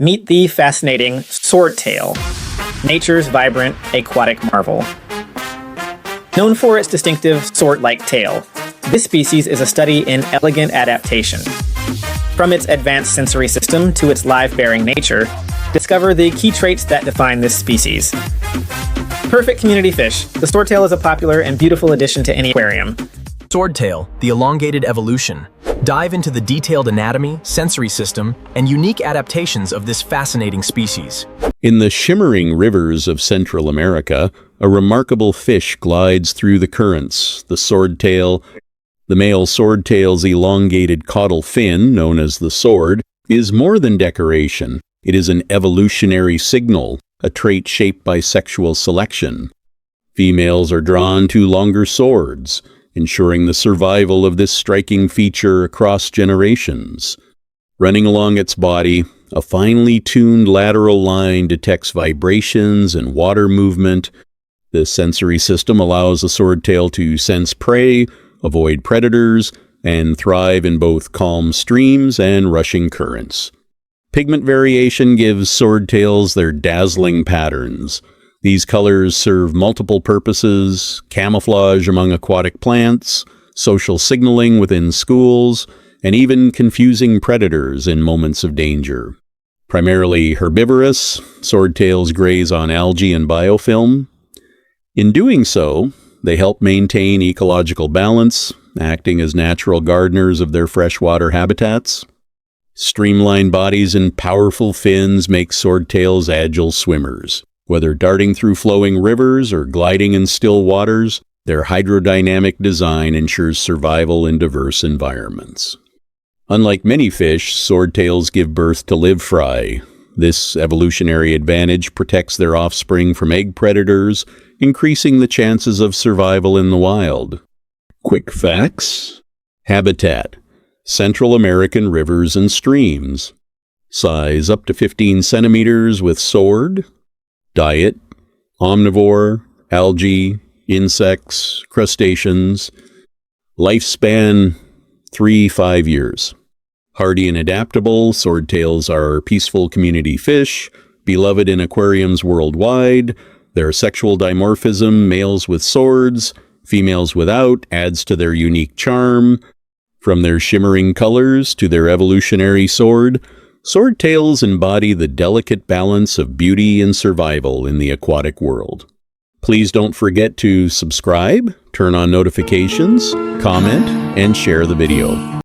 Meet the fascinating swordtail, nature's vibrant aquatic marvel. Known for its distinctive sword-like tail, this species is a study in elegant adaptation. From its advanced sensory system to its live-bearing nature, discover the key traits that define this species. Perfect community fish, the swordtail is a popular and beautiful addition to any aquarium. Swordtail, the elongated evolution. Dive into the detailed anatomy, sensory system, and unique adaptations of this fascinating species. In the shimmering rivers of Central America, a remarkable fish glides through the currents, the swordtail. The male swordtail's elongated caudal fin, known as the sword, is more than decoration. It is an evolutionary signal, a trait shaped by sexual selection. Females are drawn to longer swords, ensuring the survival of this striking feature across generations. Running along its body, a finely tuned lateral line detects vibrations and water movement. This sensory system allows the swordtail to sense prey, avoid predators, and thrive in both calm streams and rushing currents. Pigment variation gives swordtails their dazzling patterns. These colors serve multiple purposes: camouflage among aquatic plants, social signaling within schools, and even confusing predators in moments of danger. Primarily herbivorous, swordtails graze on algae and biofilm. In doing so, they help maintain ecological balance, acting as natural gardeners of their freshwater habitats. Streamlined bodies and powerful fins make swordtails agile swimmers. Whether darting through flowing rivers or gliding in still waters, their hydrodynamic design ensures survival in diverse environments. Unlike many fish, swordtails give birth to live fry. This evolutionary advantage protects their offspring from egg predators, increasing the chances of survival in the wild. Quick facts. Habitat: Central American rivers and streams. Size up to 15 centimeters with sword. Diet: omnivore, algae, insects, crustaceans. Lifespan: 3–5 years. Hardy and adaptable, swordtails are peaceful community fish, beloved in aquariums worldwide. Their sexual dimorphism, males with swords, females without, adds to their unique charm. From their shimmering colors to their evolutionary sword, swordtails embody the delicate balance of beauty and survival in the aquatic world. Please don't forget to subscribe, turn on notifications, comment, and share the video.